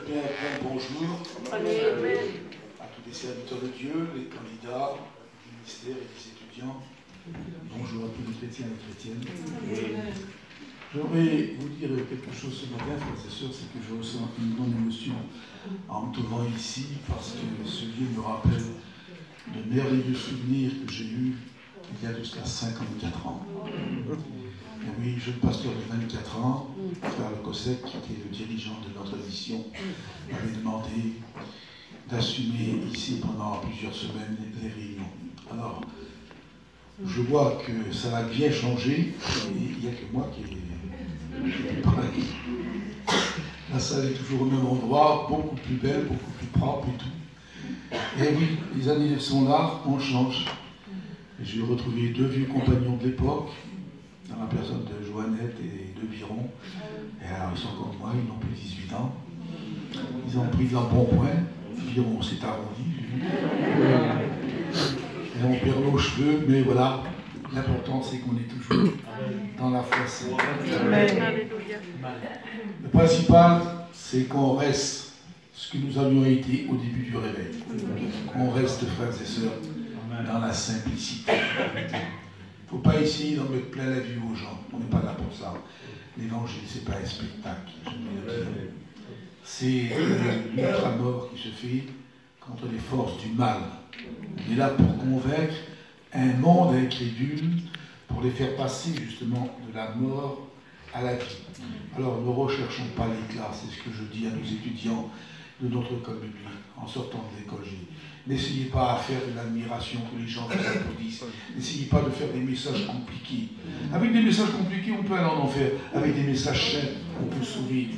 Bien, bonjour à tous les serviteurs de Dieu, les candidats, les ministères et les étudiants. Bonjour à tous les chrétiens et chrétiennes. J'aimerais vous dire quelque chose ce matin, frères et sœurs, c'est que je ressens une grande émotion en me trouvant ici, parce que ce lieu me rappelle de merveilleux souvenirs que j'ai eus il y a jusqu'à 54 ans. Et oui, jeune pasteur de 24 ans, frère Le Cossec, qui était le dirigeant de notre mission, m'avait demandé d'assumer ici pendant plusieurs semaines les réunions. Alors, je vois que ça a bien changé, et il n'y a que moi qui est pareil. La salle est toujours au même endroit, beaucoup plus belle, beaucoup plus propre et tout. Et oui, les années sont là, on change. J'ai retrouvé deux vieux compagnons de l'époque, dans la personne de Joannette et de Biron. Et alors, ils sont comme moi, ils n'ont plus 18 ans. Ils ont pris l'embonpoint. Biron s'est arrondi. Et on perd nos cheveux, mais voilà. L'important, c'est qu'on est toujours dans la foi sainte. Le principal, c'est qu'on reste ce que nous avions été au début du réveil. Qu'on reste, frères et sœurs, dans la simplicité. Il ne faut pas essayer d'en mettre plein la vue aux gens. On n'est pas là pour ça. L'évangile, ce n'est pas un spectacle. C'est l'ultra-mort qui se fait contre les forces du mal. On est là pour convaincre un monde incrédule, pour les faire passer justement de la mort à la vie. Alors ne recherchons pas l'éclat, c'est ce que je dis à nos étudiants de notre école biblique en sortant de l'école. N'essayez pas à faire de l'admiration que les gens vous applaudissent. N'essayez pas de faire des messages compliqués. Avec des messages compliqués, on peut aller en enfer. Avec des messages simples, on peut sauver.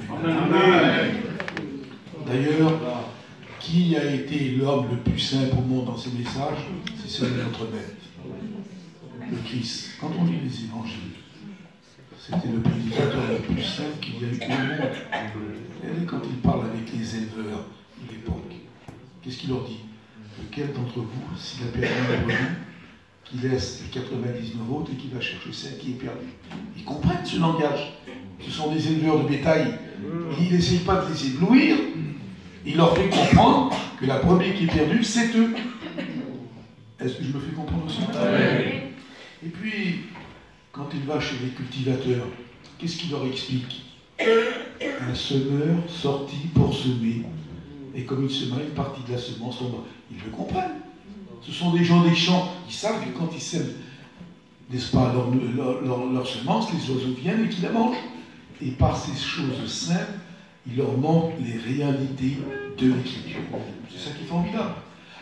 D'ailleurs, qui a été l'homme le plus simple au monde dans ces messages? C'est celui de notre maître, le Christ. Quand on lit les évangiles, c'était le prédicateur le plus simple qu'il y a eu au monde. Et quand il parle avec les éleveurs de l'époque, qu'est-ce qu'il leur dit? Lequel d'entre vous, s'il a perdu un brebis, qui laisse les 99 autres et qui va chercher celle qui est perdue? Ils comprennent ce langage. Ce sont des éleveurs de bétail. Il n'essaye pas de les éblouir. Il leur fait comprendre que la brebis qui est perdue, c'est eux. Est-ce que je me fais comprendre aussi? Et puis, quand il va chez les cultivateurs, qu'est-ce qu'il leur explique? Un semeur sorti pour semer. Et comme il sema, une partie de la semence tombe. Ils le comprennent. Ce sont des gens des champs. Ils savent que quand ils sèment, n'est-ce pas, leur semence, les oiseaux viennent et qu'ils la mangent. Et par ces choses simples, il leur montre les réalités de l'Écriture. C'est ça qui est formidable.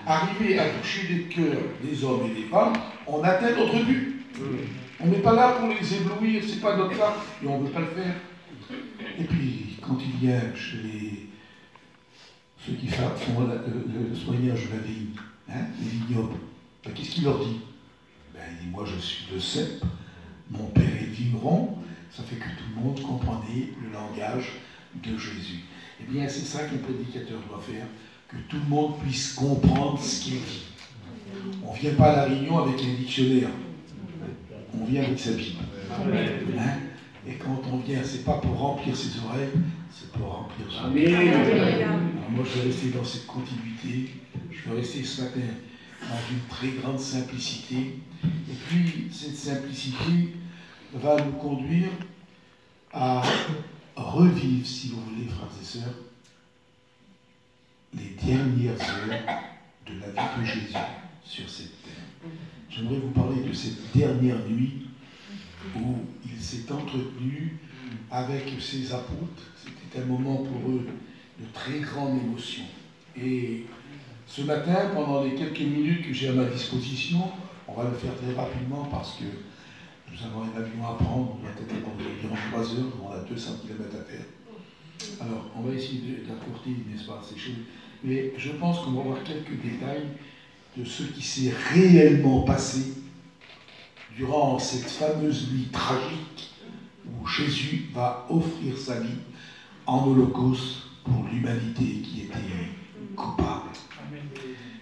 Arriver à toucher les cœurs des hommes et des femmes, on atteint notre but. On n'est pas là pour les éblouir, c'est pas notre cas, et on ne veut pas le faire. Et puis, quand il vient chez ceux qui font le soignage de la vigne, les vignobles, ben, qu'est-ce qu'il leur dit? Ben, il dit, moi je suis de cep, mon père est vigneron, ça fait que tout le monde comprenait le langage de Jésus. Eh bien, c'est ça qu'un prédicateur doit faire, que tout le monde puisse comprendre ce qu'il dit. On ne vient pas à la réunion avec un dictionnaire, on vient avec sa Bible. Et quand on vient, ce n'est pas pour remplir ses oreilles, c'est pour remplir son cœur. Alors moi, je vais rester dans cette continuité, je vais rester ce matin dans une très grande simplicité. Et puis, cette simplicité va nous conduire à revivre, si vous voulez, frères et sœurs, les dernières heures de la vie de Jésus sur cette terre. J'aimerais vous parler de cette dernière nuit où il s'est entretenu avec ses apôtres. C'était un moment pour eux de très grande émotion. Et ce matin, pendant les quelques minutes que j'ai à ma disposition, on va le faire très rapidement parce que nous avons un avion à prendre, on doit être environ 3 heures, on a 200 km à faire. Alors, on va essayer d'accourter, n'est-ce pas, ces choses. Mais je pense qu'on va voir quelques détails de ce qui s'est réellement passé durant cette fameuse nuit tragique où Jésus va offrir sa vie en holocauste pour l'humanité qui était coupable.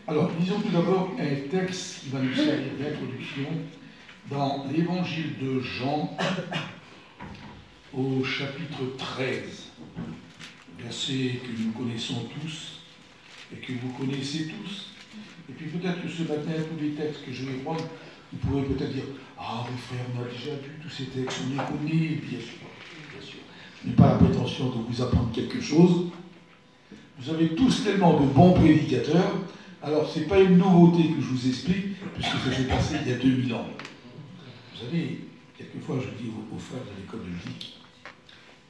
Alors, lisons tout d'abord un texte qui va nous servir d'introduction dans l'évangile de Jean au chapitre 13, verset que nous connaissons tous et que vous connaissez tous. Et puis peut-être que ce matin, tous les textes que je vais prendre, vous pourrez peut-être dire « Ah, mes frères, on a déjà vu tous ces textes, on les connaît, bien sûr. Bien sûr. Je n'ai pas la prétention de vous apprendre quelque chose. Vous avez tous tellement de bons prédicateurs. Alors, ce n'est pas une nouveauté que je vous explique, puisque ça s'est passé il y a 2000 ans. Vous savez, quelquefois, je dis aux frères de l'école de Vic,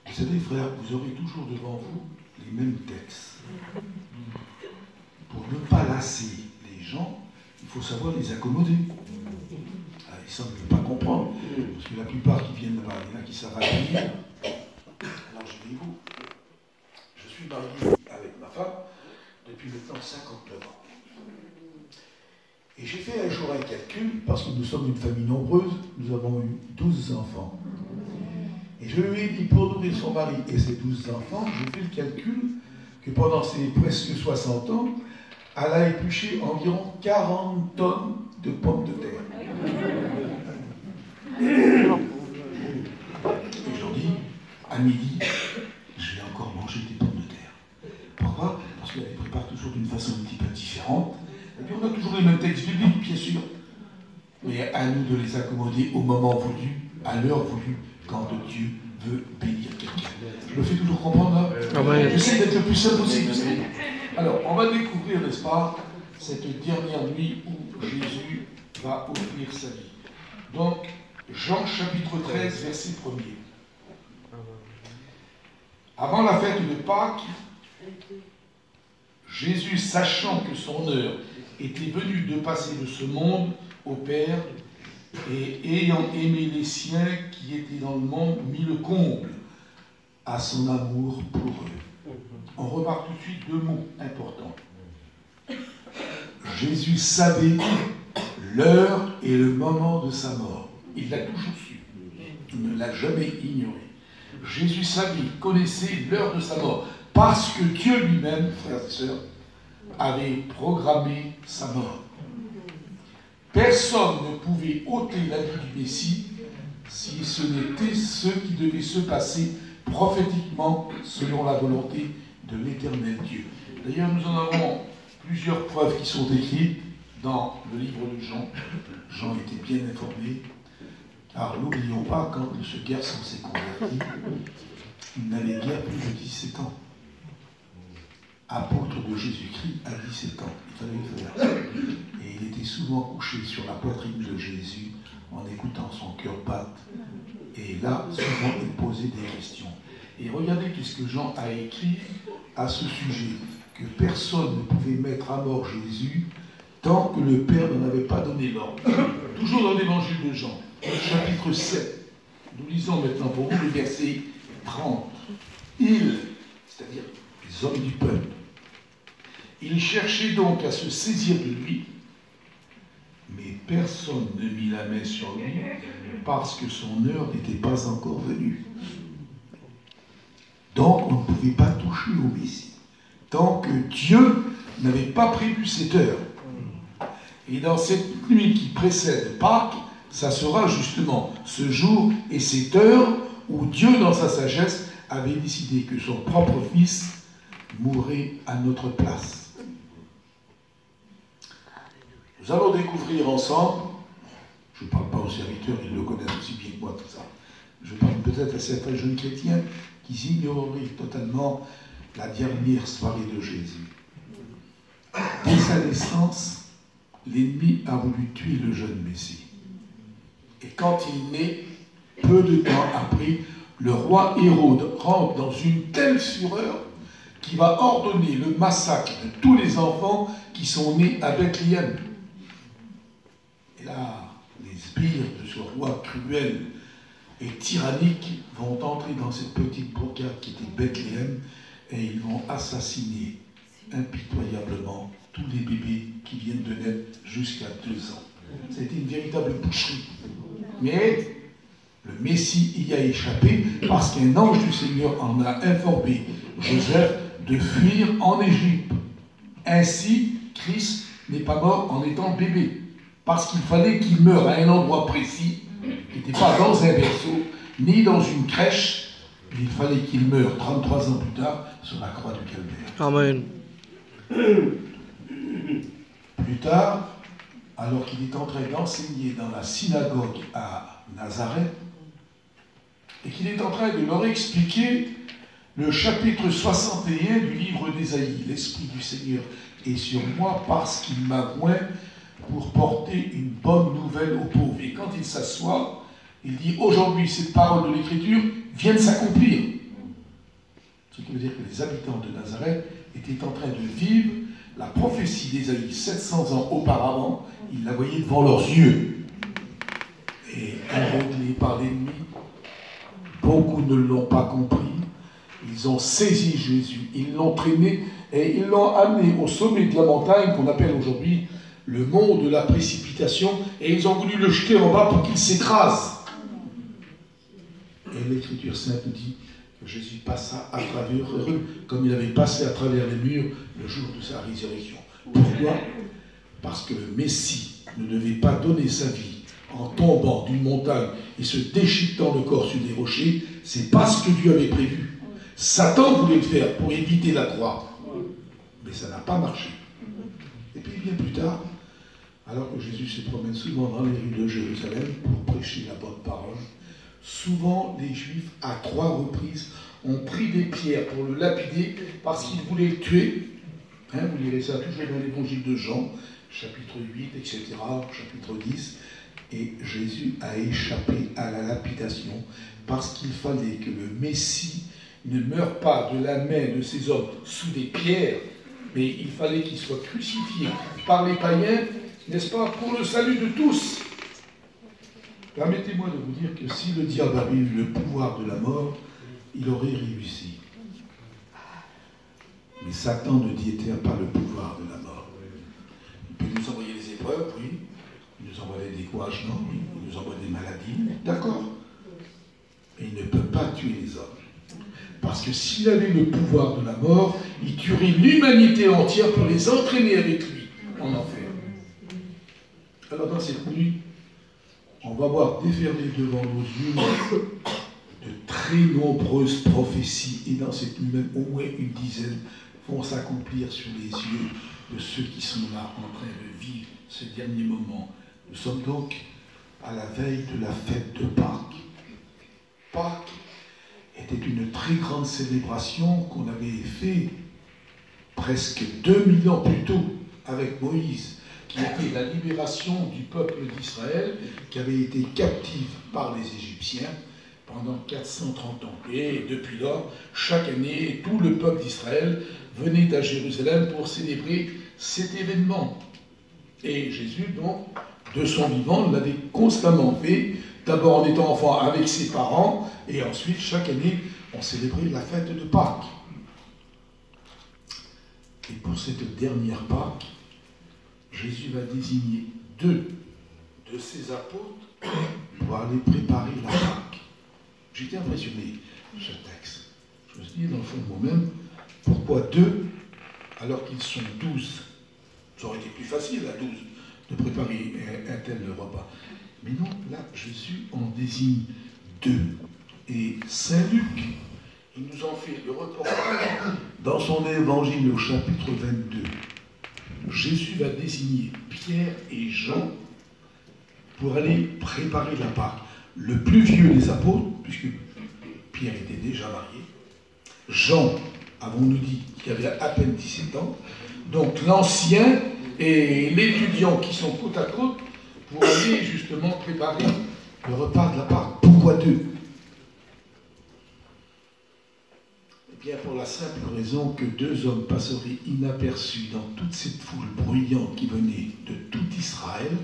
vous savez, frères, vous aurez toujours devant vous les mêmes textes. Pour ne pas lasser les gens, il faut savoir les accommoder. Ah, ils semblent ne pas comprendre, parce que la plupart qui viennent là-bas, il y en a qui savent lire. Alors, je dis vous, je suis marié avec ma femme depuis maintenant 59 ans. Et j'ai fait un jour un calcul, parce que nous sommes une famille nombreuse, nous avons eu 12 enfants. Et je lui ai dit, pour nourrir son mari et ses 12 enfants, j'ai fait le calcul que pendant ces presque 60 ans, elle a épluché environ 40 tonnes de pommes de terre. Et aujourd'hui, à midi, je vais encore manger des pommes de terre. Pourquoi? Parce qu'elle les prépare toujours d'une façon un petit peu différente. Et puis on a toujours les mêmes textes bibliques, bien sûr. Mais à nous de les accommoder au moment voulu, à l'heure voulue, quand Dieu veut bénir quelqu'un. Je me fais toujours comprendre là. J'essaie d'être le plus simple possible. Alors, on va découvrir, n'est-ce pas, cette dernière nuit où Jésus va offrir sa vie. Donc, Jean chapitre 13, verset 1er. Avant la fête de Pâques, Jésus, sachant que son heure était venue de passer de ce monde au Père, et ayant aimé les siens qui étaient dans le monde, mit le comble à son amour pour eux. On remarque tout de suite deux mots importants. Jésus savait l'heure et le moment de sa mort. Il l'a toujours su. Il ne l'a jamais ignoré. Jésus savait, connaissait l'heure de sa mort, parce que Dieu lui-même, frères et sœurs, avait programmé sa mort. Personne ne pouvait ôter la vie du Messie si ce n'était ce qui devait se passer prophétiquement selon la volonté de l'Éternel Dieu. D'ailleurs, nous en avons plusieurs preuves qui sont écrites dans le livre de Jean. Jean était bien informé. Alors, n'oublions pas, quand ce garçon s'est converti, il n'avait guère plus de 17 ans. Apôtre de Jésus-Christ à 17 ans. Il fallait le faire. Et il était souvent couché sur la poitrine de Jésus en écoutant son cœur battre. Et là, souvent, il posait des questions. Et regardez ce que Jean a écrit à ce sujet, que personne ne pouvait mettre à mort Jésus tant que le Père n'en avait pas donné l'ordre. Toujours dans l'évangile de Jean, chapitre 7. Nous lisons maintenant pour vous le verset 30. Ils, c'est-à-dire les hommes du peuple, ils cherchaient donc à se saisir de lui, mais personne ne mit la main sur lui parce que son heure n'était pas encore venue. Donc on ne pouvait pas toucher au Messie tant que Dieu n'avait pas prévu cette heure. Et dans cette nuit qui précède Pâques, ça sera justement ce jour et cette heure où Dieu, dans sa sagesse, avait décidé que son propre Fils mourrait à notre place. Nous allons découvrir ensemble, je ne parle pas aux serviteurs, ils le connaissent aussi bien que moi tout ça, je parle peut-être à certains jeunes chrétiens qui ignoreraient totalement la dernière soirée de Jésus. Dès sa naissance, l'ennemi a voulu tuer le jeune Messie. Et quand il naît, peu de temps après, le roi Hérode rentre dans une telle fureur qu'il va ordonner le massacre de tous les enfants qui sont nés à Bethléem. Et là, les sbires de ce roi cruel et tyrannique vont entrer dans cette petite bourgade qui était Bethléem et ils vont assassiner impitoyablement tous les bébés qui viennent de naître jusqu'à 2 ans. C'était une véritable boucherie. Mais le Messie y a échappé parce qu'un ange du Seigneur en a informé Joseph de fuir en Égypte. Ainsi, Christ n'est pas mort en étant bébé, parce qu'il fallait qu'il meure à un endroit précis, qui n'était pas dans un berceau, ni dans une crèche, Il fallait qu'il meure 33 ans plus tard sur la croix du Calvaire. Amen. Plus tard, alors qu'il est en train d'enseigner dans la synagogue à Nazareth, et qu'il est en train de leur expliquer le chapitre 61 du livre d'Ésaïe. L'Esprit du Seigneur est sur moi parce qu'il m'a oint pour porter une bonne nouvelle aux pauvres. Et quand il s'assoit, il dit, aujourd'hui, cette parole de l'Écriture vient de s'accomplir. Ce qui veut dire que les habitants de Nazareth étaient en train de vivre la prophétie d'Ésaïe 700 ans auparavant. Ils la voyaient devant leurs yeux. Et aveuglés par l'ennemi, beaucoup ne l'ont pas compris. Ils ont saisi Jésus, ils l'ont traîné et ils l'ont amené au sommet de la montagne qu'on appelle aujourd'hui le mont de la précipitation, et ils ont voulu le jeter en bas pour qu'il s'écrase. Et l'Écriture sainte dit que Jésus passa à travers eux comme il avait passé à travers les murs le jour de sa résurrection. Pourquoi? Parce que le Messie ne devait pas donner sa vie en tombant d'une montagne et se déchiquetant le corps sur des rochers. C'est pas ce que Dieu avait prévu. Satan voulait le faire pour éviter la croix. Mais ça n'a pas marché. Et puis bien plus tard, alors que Jésus se promène souvent dans les rues de Jérusalem pour prêcher la bonne parole, souvent les Juifs, à 3 reprises, ont pris des pierres pour le lapider parce qu'ils voulaient le tuer. Vous lirez ça toujours dans l'évangile de Jean, chapitre 8, etc., chapitre 10. Et Jésus a échappé à la lapidation parce qu'il fallait que le Messie ne meure pas de la main de ces hommes sous des pierres, mais il fallait qu'il soit crucifié par les païens, n'est-ce pas, pour le salut de tous. Permettez-moi de vous dire que si le diable avait eu le pouvoir de la mort, il aurait réussi. Mais Satan ne détient pas le pouvoir de la mort. Il peut nous envoyer des épreuves, oui. Il nous envoie des découragements, oui. Il nous envoie des maladies, d'accord. Mais il ne peut pas tuer les hommes. Parce que s'il avait le pouvoir de la mort, il tuerait l'humanité entière pour les entraîner avec lui en enfer. Alors dans cette nuit, on va voir déferler devant nos yeux de très nombreuses prophéties, et dans cette nuit même, au moins une dizaine vont s'accomplir sur les yeux de ceux qui sont là en train de vivre ce dernier moment. Nous sommes donc à la veille de la fête de Pâques. Pâques était une très grande célébration qu'on avait fait presque 2000 ans plus tôt avec Moïse, qui était la libération du peuple d'Israël qui avait été captif par les Égyptiens pendant 430 ans. Et depuis lors, chaque année, tout le peuple d'Israël venait à Jérusalem pour célébrer cet événement. Et Jésus, donc, de son vivant, l'avait constamment fait, d'abord en étant enfant avec ses parents, et ensuite, chaque année, on célébrait la fête de Pâques. Et pour cette dernière Pâques, Jésus va désigner 2 de ses apôtres pour aller préparer la Pâques. J'étais impressionné de ce texte. Je me suis dit, dans le fond de moi-même, pourquoi 2 alors qu'ils sont 12? Ça aurait été plus facile à 12 de préparer un tel repas. Mais non, là, Jésus en désigne 2. Et Saint Luc, il nous en fait le reportage dans son évangile au chapitre 22. Jésus va désigner Pierre et Jean pour aller préparer la Pâque. Le plus vieux des apôtres, puisque Pierre était déjà marié, Jean, avons-nous dit, qui avait à peine 17 ans, donc l'ancien et l'étudiant qui sont côte à côte pour aller justement préparer le repas de la Pâque. Pourquoi 2? Eh bien, pour la simple raison que 2 hommes passeraient inaperçus dans toute cette foule bruyante qui venait de tout Israël.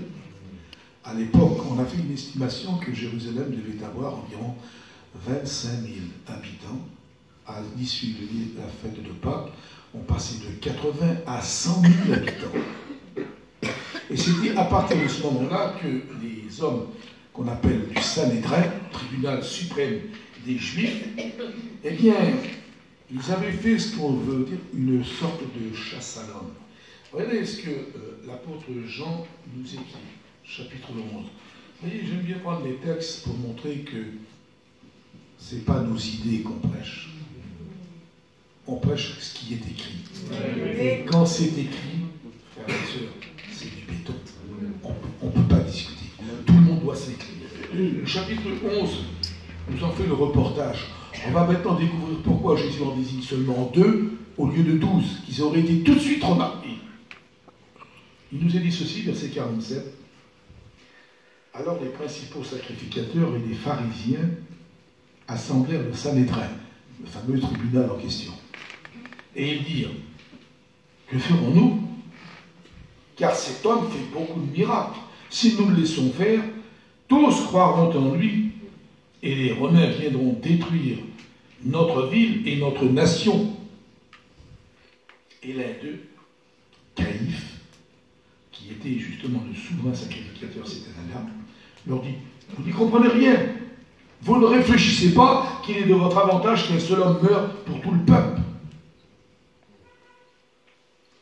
À l'époque, on a fait une estimation que Jérusalem devait avoir environ 25 000 habitants. À l'issue de la fête de Pâques, on passait de 80 à 100 000 habitants. Et c'était à partir de ce moment-là que les hommes qu'on appelle du Sanhédrin, tribunal suprême des Juifs, eh bien, ils avaient fait ce qu'on veut dire une sorte de chasse à l'homme. Regardez ce que l'apôtre Jean nous écrit, chapitre 11. Vous voyez, j'aime bien prendre les textes pour montrer que ce n'est pas nos idées qu'on prêche. On prêche ce qui est écrit. Et quand c'est écrit, frères et sœurs, c'est du béton. On ne peut pas discuter. Tout le monde doit s'écrire. Le chapitre 11 nous en fait le reportage. On va maintenant découvrir pourquoi Jésus en désigne seulement 2 au lieu de 12, qui auraient été tout de suite remarqués. Il nous est dit ceci, verset 47. Alors les principaux sacrificateurs et les pharisiens assemblèrent le Sanhédrin, le fameux tribunal en question. Et ils dirent, que ferons-nous? Car cet homme fait beaucoup de miracles. Si nous le laissons faire, tous croiront en lui, et les Romains viendront détruire notre ville et notre nation. Et l'un d'eux, Caïphe, qui était justement le souverain sacrificateur cette année-là, leur dit, vous n'y comprenez rien. Vous ne réfléchissez pas qu'il est de votre avantage qu'un seul homme meure pour tout le peuple.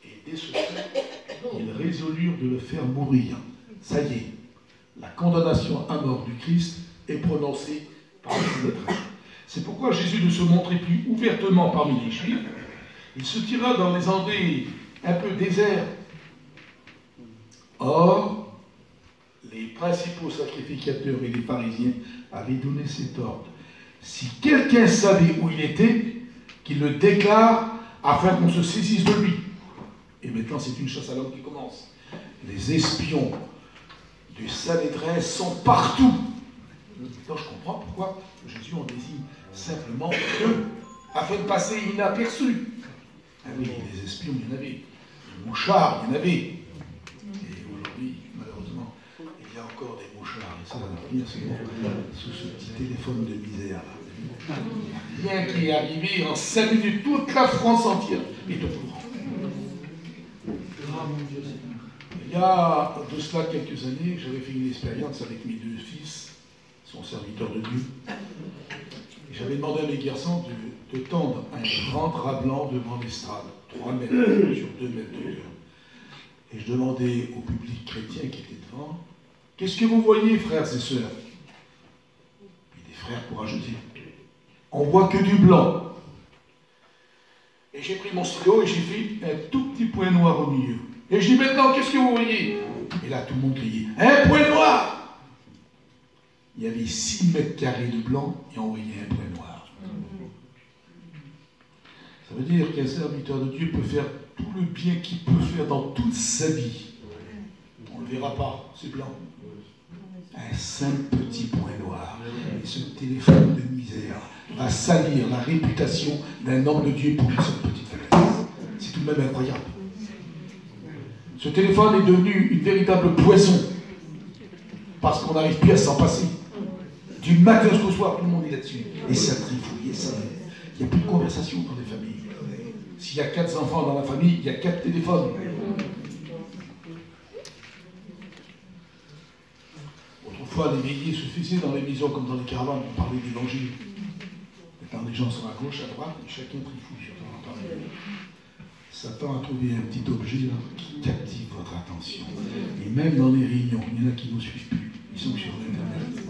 Et dès ce fait, ils résolurent de le faire mourir. Ça y est, la condamnation à mort du Christ est prononcée par le Sanhédrin. C'est pourquoi Jésus ne se montrait plus ouvertement parmi les Juifs. Il se tira dans les endroits un peu déserts. Or, les principaux sacrificateurs et les pharisiens avaient donné cet ordre. Si quelqu'un savait où il était, qu'il le déclare afin qu'on se saisisse de lui. Et maintenant, c'est une chasse à l'homme qui commence. Les espions du Sanhédrin sont partout. Maintenant, je comprends pourquoi Jésus en désigne simplement 2, afin de passer inaperçu. Ah oui, les espions, il y en avait. Les mouchards, il y en avait. Et aujourd'hui, malheureusement, il y a encore des mouchards. Et ça va venir sous ce petit téléphone de misère. Rien qui est arrivé en 5 minutes, toute la France entière est au courant. Il y a de cela quelques années, j'avais fait une expérience avec mes 2 fils, son serviteur de Dieu. J'avais demandé à mes garçons de tendre un grand drap blanc devant l'estrade, 3 mètres sur 2 mètres de hauteur. Et je demandais au public chrétien qui était devant, qu'est-ce que vous voyez, frères et sœurs? Puis des frères courageux disaient, on voit que du blanc. Et j'ai pris mon stylo et j'ai fait un tout petit point noir au milieu. Et je dis maintenant, qu'est-ce que vous voyez? Et là, tout le monde criait, un point noir! Il y avait 6 mètres carrés de blanc et on voyait un point noir. Ça veut dire qu'un serviteur de Dieu peut faire tout le bien qu'il peut faire dans toute sa vie. On ne le verra pas, c'est blanc. Un simple petit point noir. Et ce téléphone de misère va salir la réputation d'un homme de Dieu pour une seule petite faiblesse. C'est tout de même incroyable. Ce téléphone est devenu une véritable poison parce qu'on n'arrive plus à s'en passer. Du matin jusqu'au soir, tout le monde est là-dessus. Et ça trifouille, ça. Il n'y a plus de conversation dans les familles. S'il y a 4 enfants dans la famille, il y a 4 téléphones. Autrefois, les veillées se faisaient dans les maisons comme dans les caravanes pour parler d'évangile. Maintenant, les gens sont à gauche, à droite, et chacun trifouille sur temps en temps. Satan a trouvé un petit objet là, qui captive votre attention. Et même dans les réunions, il y en a qui ne nous suivent plus. Ils sont sur Internet.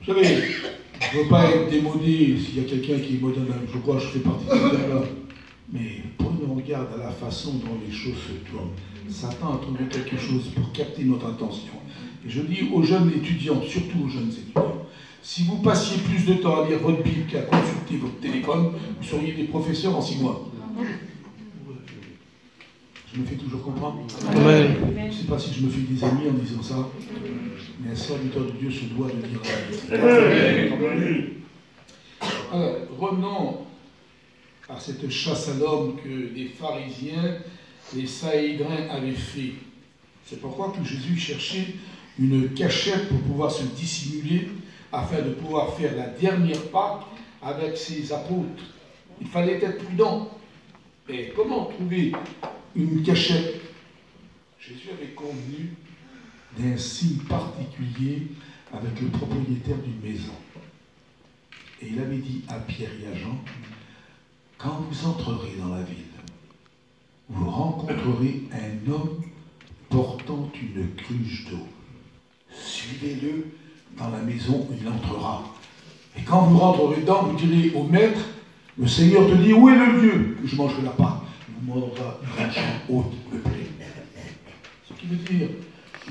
Vous savez, je ne veux pas être démodé s'il y a quelqu'un qui est moderne, je crois que je fais partie de ce là. Mais prenons garde à la façon dont les choses se tournent. Satan a trouvé quelque chose pour capter notre attention. Et je dis aux jeunes étudiants, surtout aux jeunes étudiants, si vous passiez plus de temps à lire votre Bible qu'à consulter votre téléphone, vous seriez des professeurs en 6 mois. Je me fais toujours comprendre. Amen. Je ne sais pas si je me fais des amis en disant ça, mais un serviteur de Dieu se doit de dire la vérité. Alors, revenons à cette chasse à l'homme que les pharisiens, les Sanhédrins avaient fait. C'est pourquoi que Jésus cherchait une cachette pour pouvoir se dissimuler, afin de pouvoir faire la dernière Pâque avec ses apôtres. Il fallait être prudent. Et comment trouver une cachette? Jésus avait convenu d'un signe particulier avec le propriétaire d'une maison. Et il avait dit à Pierre et à Jean, quand vous entrerez dans la ville, vous rencontrerez un homme portant une cruche d'eau. Suivez-le dans la maison où il entrera. Et quand vous rentrerez dedans, vous direz au maître, le Seigneur te dit, où est le lieu que je mangerai la part? Il vous demandera une argent haute, peuplée. Ce qui veut dire,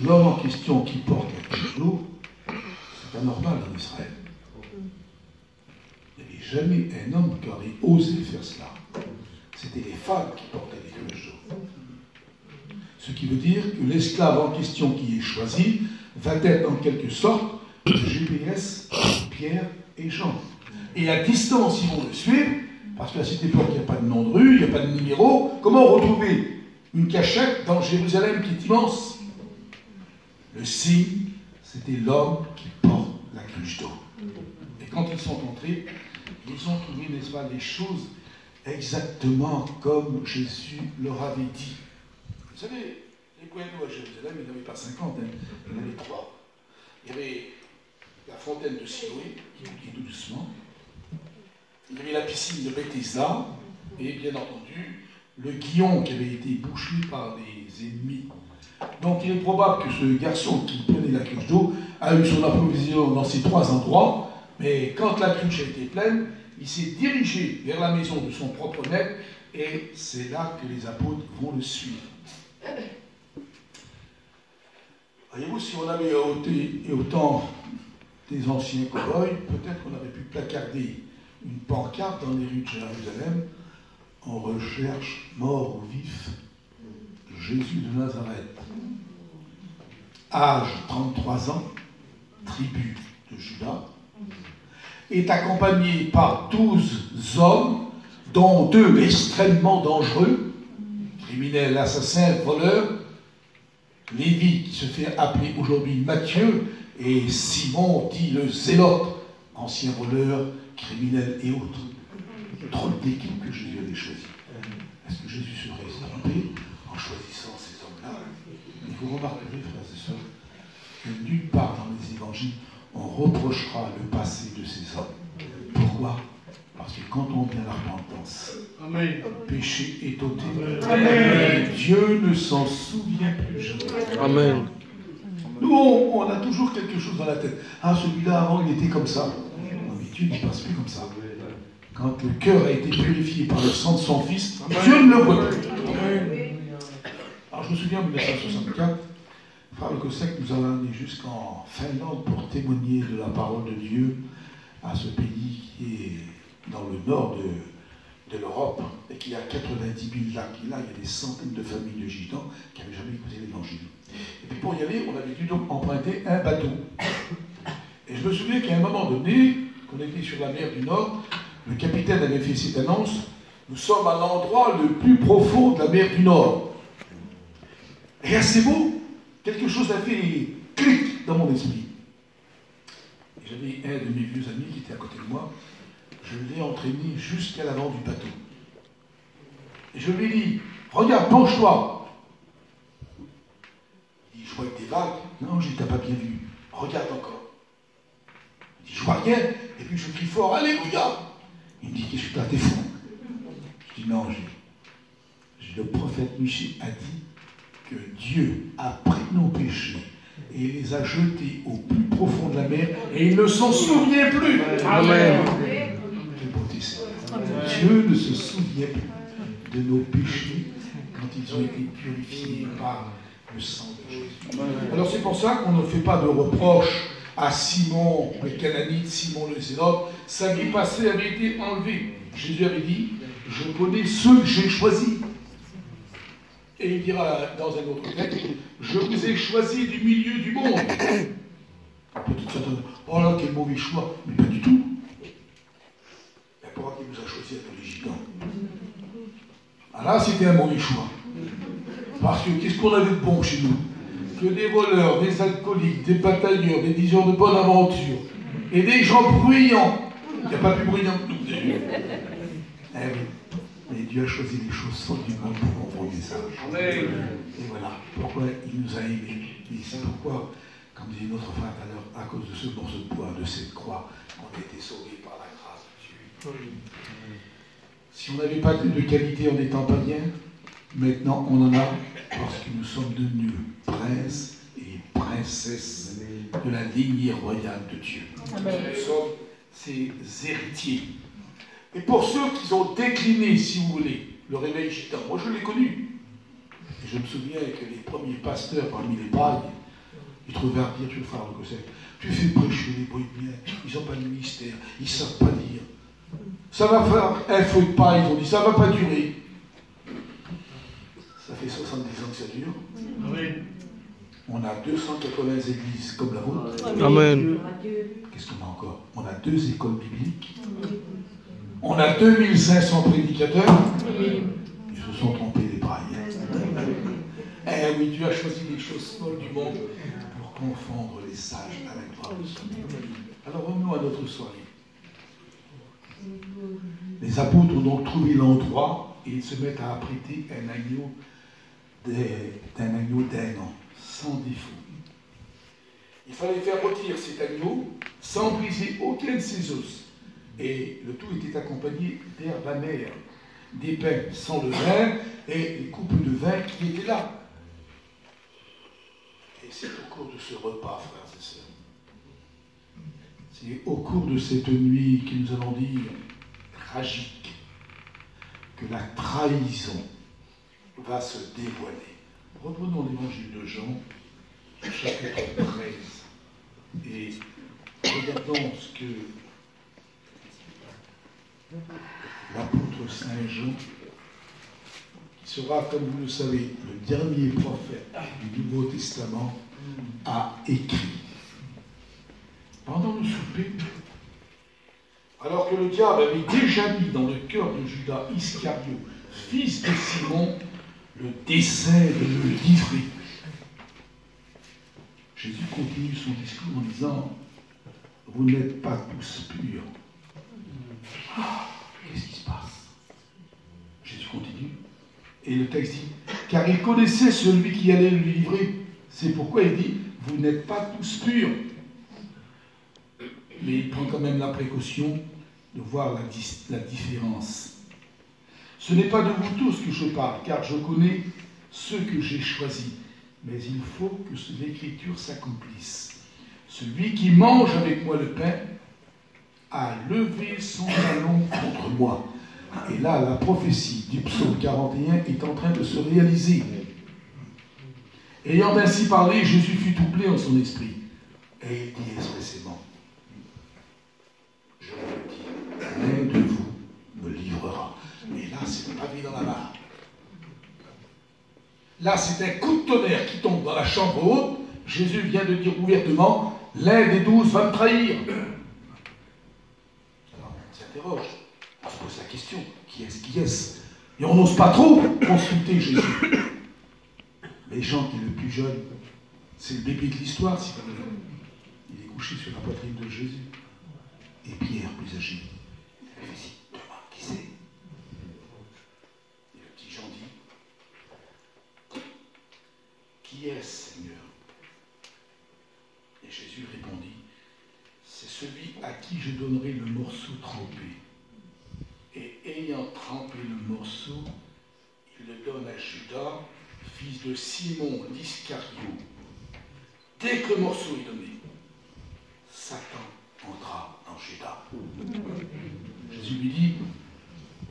l'homme en question qui porte la couche d'eau, c'est pas normal en Israël. Il n'y avait jamais un homme qui aurait osé faire cela. C'était les femmes qui portaient les couches d'eau. Ce qui veut dire que l'esclave en question qui est choisi va être en quelque sorte le GPS de Pierre et Jean. Et à distance, ils vont le suivre, parce qu'à cette époque, il n'y a pas de nom de rue, il n'y a pas de numéro. Comment retrouver une cachette dans Jérusalem qui est immense? Le signe, c'était l'homme qui porte la cruche d'eau. Et quand ils sont entrés, ils ont trouvé, n'est-ce pas, les choses exactement comme Jésus leur avait dit. Vous savez, les points d'eau à Jérusalem, il n'y en avait pas 50, hein, il y en avait 3. Il y avait la fontaine de Siloé, qui coulait tout doucement. Il y avait la piscine de Bethesda, et bien entendu, le Guillon qui avait été bouché par les ennemis. Donc il est probable que ce garçon qui prenait la cruche d'eau a eu son approvisionnement dans ces 3 endroits, mais quand la cruche a été pleine, il s'est dirigé vers la maison de son propre maître, et c'est là que les apôtres vont le suivre. Voyez-vous, si on avait été autant des anciens cow-boys, peut-être qu'on aurait pu placarder une pancarte dans les rues de Jérusalem. On recherche mort ou vif Jésus de Nazareth. Âge 33 ans, tribu de Juda, est accompagné par 12 hommes, dont 2 extrêmement dangereux, criminels, assassins, voleurs, Lévi, qui se fait appeler aujourd'hui Matthieu, et Simon, dit le Zélote, ancien voleur, criminel et autres. Trop d'équipes que Jésus avait choisies. Est-ce que Jésus serait trompé en choisissant ces hommes-là? Et vous remarquerez, frères et sœurs, que nulle part dans les évangiles, on reprochera le passé de ces hommes. Pourquoi? Parce que quand on vient à la repentance, le péché est ôté. Et Dieu ne s'en souvient plus jamais. Amen. Nous, on a toujours quelque chose dans la tête. Ah, celui-là, avant, il était comme ça. Non, mais Dieu ne passe plus comme ça. Quand le cœur a été purifié par le sang de son Fils, Dieu ne le voit plus. Alors, je me souviens, en 1964, Frère Kosek nous a amené jusqu'en Finlande pour témoigner de la parole de Dieu à ce pays qui est dans le nord de l'Europe et qui a 90 000 lacs. Et là, il y a des centaines de familles de gitans qui n'avaient jamais écouté l'Évangile. Et puis pour y aller, on avait dû donc emprunter un bateau. Et je me souviens qu'à un moment donné, qu'on était sur la mer du Nord, le capitaine avait fait cette annonce: nous sommes à l'endroit le plus profond de la mer du Nord. Et à ces mots, quelque chose a fait clic dans mon esprit. Et j'avais un de mes vieux amis qui était à côté de moi. Je l'ai entraîné jusqu'à l'avant du bateau. Et je lui ai dit: regarde, penche-toi. Il dit: je vois que des vagues. Non, je dis: t'as pas bien vu. Regarde encore. Il dit: je vois rien. Et puis je crie fort: alléluia. Il me dit: qu'est-ce que t'as, t'es fou? Je dis: non, le prophète Michée a dit que Dieu a pris nos péchés et les a jetés au plus profond de la mer, et il ne s'en souvient plus. Amen. Dieu ne se souvient plus de nos péchés quand ils ont été purifiés par le sang de Jésus. Alors c'est pour ça qu'on ne fait pas de reproche à Simon le Cananite, Simon le Zélote. Sa vie passée avait été enlevée. Jésus avait dit: je connais ceux que j'ai choisis. Et il dira dans un autre texte: je vous ai choisi du milieu du monde. Peut-être certains: oh là, quel mauvais choix. Mais pas du tout. Pourquoi il nous a choisi à tous les gitans? Ah là, c'était un mauvais choix. Parce que qu'est-ce qu'on avait de bon chez nous? Que des voleurs, des alcooliques, des batailleurs, des diseurs de bonne aventure, et des gens bruyants. Il n'y a pas plus bruyant que nous. Eh oui. Mais Dieu a choisi les choses sans du monde pour envoyer ça. Et voilà pourquoi il nous a aimés. Et c'est pourquoi, comme disait notre frère tout à l'heure, à cause de ce morceau de bois, de cette croix, on a été sauvés par la grâce de Dieu. Si on n'avait pas de qualité en étant païen, maintenant on en a parce que nous sommes devenus princes et princes. princesses de la lignée royale de Dieu. Nous sommes ses héritiers. Et pour ceux qui ont décliné, si vous voulez, le réveil gitan, moi je l'ai connu. Et je me souviens que les premiers pasteurs parmi les bailles, ils trouvaient à dire, tu frère le Cosset, tu fais prêcher les bohémiens, ils n'ont pas de ministère, ils ne savent pas dire. Ça va faire un feu de paille, ils ont dit, ça ne va pas durer. Ça fait 70 ans que ça dure. Amen. On a 280 églises comme la vôtre. Amen. Qu'est-ce qu'on a encore? On a 2 écoles bibliques. On a 2500 prédicateurs. Ils se sont trompés les brailles. Eh oui, Dieu a choisi les choses folles du monde pour confondre les sages avec toi. Alors revenons à notre soirée. Les apôtres ont donc trouvé l'endroit et ils se mettent à apprêter un agneau d'un an, sans défaut. Il fallait faire rôtir cet agneau sans briser aucun de ses os. Et le tout était accompagné d'herbes amères, des pains sans levain et les coupes de vin qui étaient là. Et c'est au cours de ce repas, frères et sœurs, c'est au cours de cette nuit que nous allons dire tragique, que la trahison va se dévoiler. Reprenons l'évangile de Jean, chapitre 13, et regardons ce que l'apôtre Saint Jean, qui sera, comme vous le savez, le dernier prophète du Nouveau Testament, a écrit. Pendant le souper, alors que le diable avait déjà mis dans le cœur de Judas Iscario, fils de Simon, le dessein de le livrer, Jésus continue son discours en disant « Vous n'êtes pas tous purs. » Qu'est-ce qui se passe? Jésus continue. Et le texte dit « Car il connaissait celui qui allait le livrer. » C'est pourquoi il dit « Vous n'êtes pas tous purs. » Mais il prend quand même la précaution de voir la différence. Ce n'est pas de vous tous que je parle, car je connais ceux que j'ai choisis. Mais il faut que l'Écriture s'accomplisse. Celui qui mange avec moi le pain a levé son talon contre moi. Et là, la prophétie du psaume 41 est en train de se réaliser. Ayant ainsi parlé, Jésus fut troublé en son esprit. Et il dit expressément, je vous le dis, l'un de vous me livrera. Mais là, c'est pas pavé dans la mare. Là, c'est un coup de tonnerre qui tombe dans la chambre haute. Jésus vient de dire ouvertement, l'un des 12 va me trahir. Alors, on s'interroge, on se pose la question, qui est-ce? Et on n'ose pas trop consulter Jésus. Mais Jean, qui est le plus jeune, c'est le bébé de l'histoire, si vous voulez. Il est couché sur la poitrine de Jésus. Et Pierre, plus âgé, il lui dit, demande qui c'est. Et le petit Jean dit, qui est-ce, Seigneur? Et Jésus répondit, c'est celui à qui je donnerai le morceau trempé. Et ayant trempé le morceau, il le donne à Judas, fils de Simon l'Iscario. Dès que le morceau est donné, Satan entra en Judas. Jésus lui dit,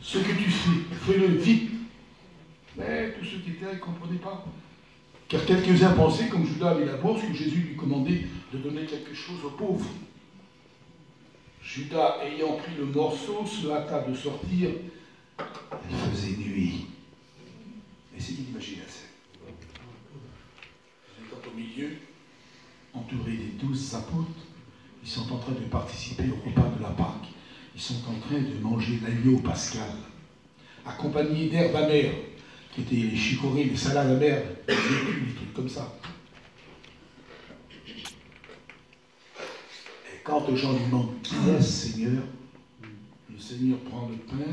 ce que tu fais, fais-le vite. Mais tous ceux qui étaient là, ils ne comprenaient pas. Car quelques-uns pensaient, comme Judas avait la bourse, que Jésus lui commandait de donner quelque chose aux pauvres. Judas, ayant pris le morceau, se hâta de sortir. Il faisait nuit. Essayez d'imaginer la scène. Vous êtes au milieu, entouré des 12 apôtres. Ils sont en train de participer au repas de la Pâque. Ils sont en train de manger l'agneau pascal, accompagnés d'herbes amères, qui étaient les chicorées, les salades amères, les trucs comme ça. Et quand Jean lui demande qui est ce Seigneur, le Seigneur prend le pain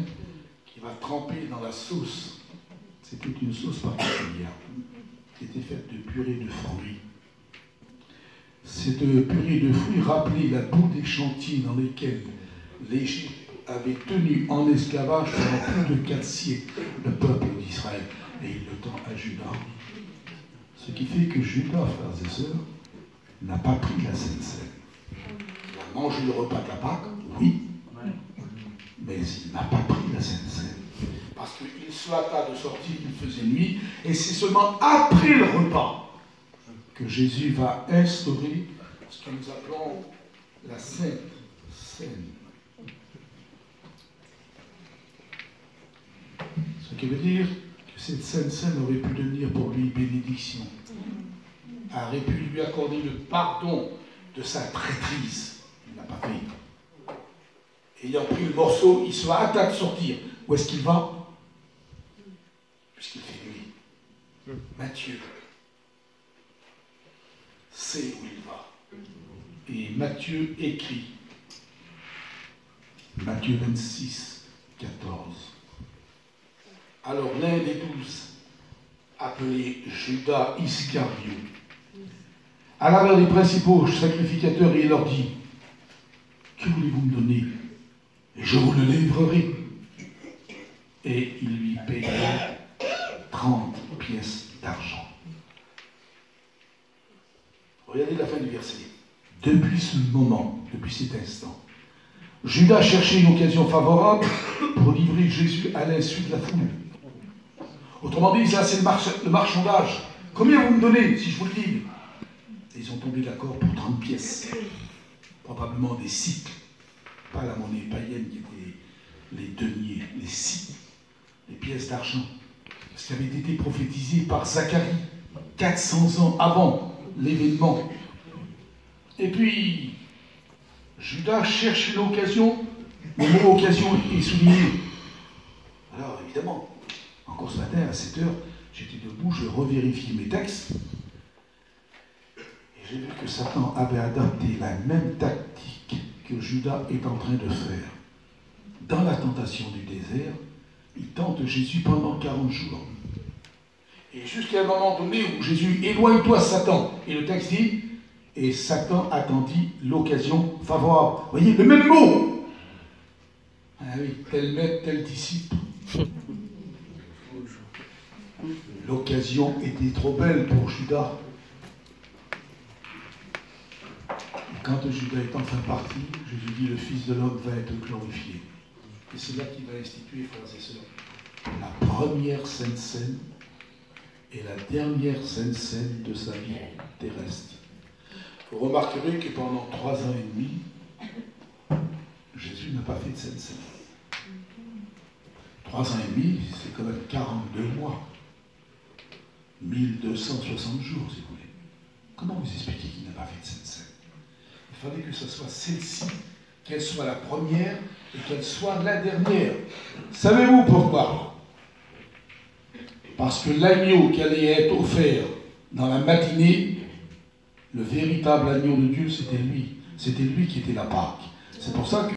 qui va tremper dans la sauce. C'était une sauce particulière, qui était faite de purée de fruits. Cette purée de fruits rappelait la boue des chantiers dans lesquels l'Égypte avait tenu en esclavage pendant plus de 4 siècles le peuple d'Israël. Et il le tend à Judas. Ce qui fait que Judas, frères et sœurs, n'a pas pris la Sainte Seine. Il a mangé le repas de la Pâque, oui, mais il n'a pas pris la Sainte Seine. Parce qu'il se hâta de sortir, il faisait nuit, et c'est seulement après le repas que Jésus va instaurer ce que nous appelons la Sainte Seine. Ce qui veut dire que cette Sainte Seine aurait pu devenir pour lui bénédiction, aurait pu lui accorder le pardon de sa traîtrise. Il n'a pas fait. Ayant pris le morceau, il se hâta de sortir. Où est-ce qu'il va? Puisqu'il fait nuit. Matthieu sait où il va. Et Matthieu écrit. Matthieu 26, 14. Alors l'un des 12, appelé Judas Iscariot, alla vers les principaux sacrificateurs et il leur dit: que voulez-vous me donner? Et je vous le livrerai. Et il lui paya 30 pièces d'argent. Regardez la fin du verset. Depuis ce moment, depuis cet instant, Judas cherchait une occasion favorable pour livrer Jésus à l'insu de la foule. Autrement dit, ça c'est le marchandage. Combien vous me donnez si je vous le livre? Et ils ont tombé d'accord pour 30 pièces. Probablement des cycles. Pas la monnaie païenne qui était les deniers, les cycles, les pièces d'argent. Ce qui avait été prophétisé par Zacharie 400 ans avant l'événement. Et puis, Judas cherche une occasion. Le mot occasion est souligné. Alors évidemment, encore ce matin à 7 h, j'étais debout, je revérifiais mes textes. Et j'ai vu que Satan avait adapté la même tactique que Judas est en train de faire. Dans la tentation du désert, il tente Jésus pendant 40 jours. Et jusqu'à un moment donné où Jésus, éloigne-toi Satan. Et le texte dit, et Satan attendit l'occasion favorable. Vous voyez, le même mot. Ah oui, tel maître, tel disciple. L'occasion était trop belle pour Judas. Et quand Judas est enfin parti, Jésus dit, le Fils de l'homme va être glorifié. Et c'est là qu'il va instituer, frères et sœurs, la première Sainte Seine et la dernière Sainte Seine de sa vie terrestre. Vous remarquerez que pendant 3 ans et demi, Jésus n'a pas fait de Sainte Seine. 3 ans et demi, c'est quand même 42 mois. 1260 jours, si vous voulez. Comment vous expliquez qu'il n'a pas fait de Sainte Seine? Il fallait que ce soit celle-ci, qu'elle soit la première et qu'elle soit la dernière. Savez-vous pourquoi? Parce que l'agneau qui allait être offert dans la matinée, le véritable agneau de Dieu, c'était lui. C'était lui qui était la Pâque. C'est pour ça que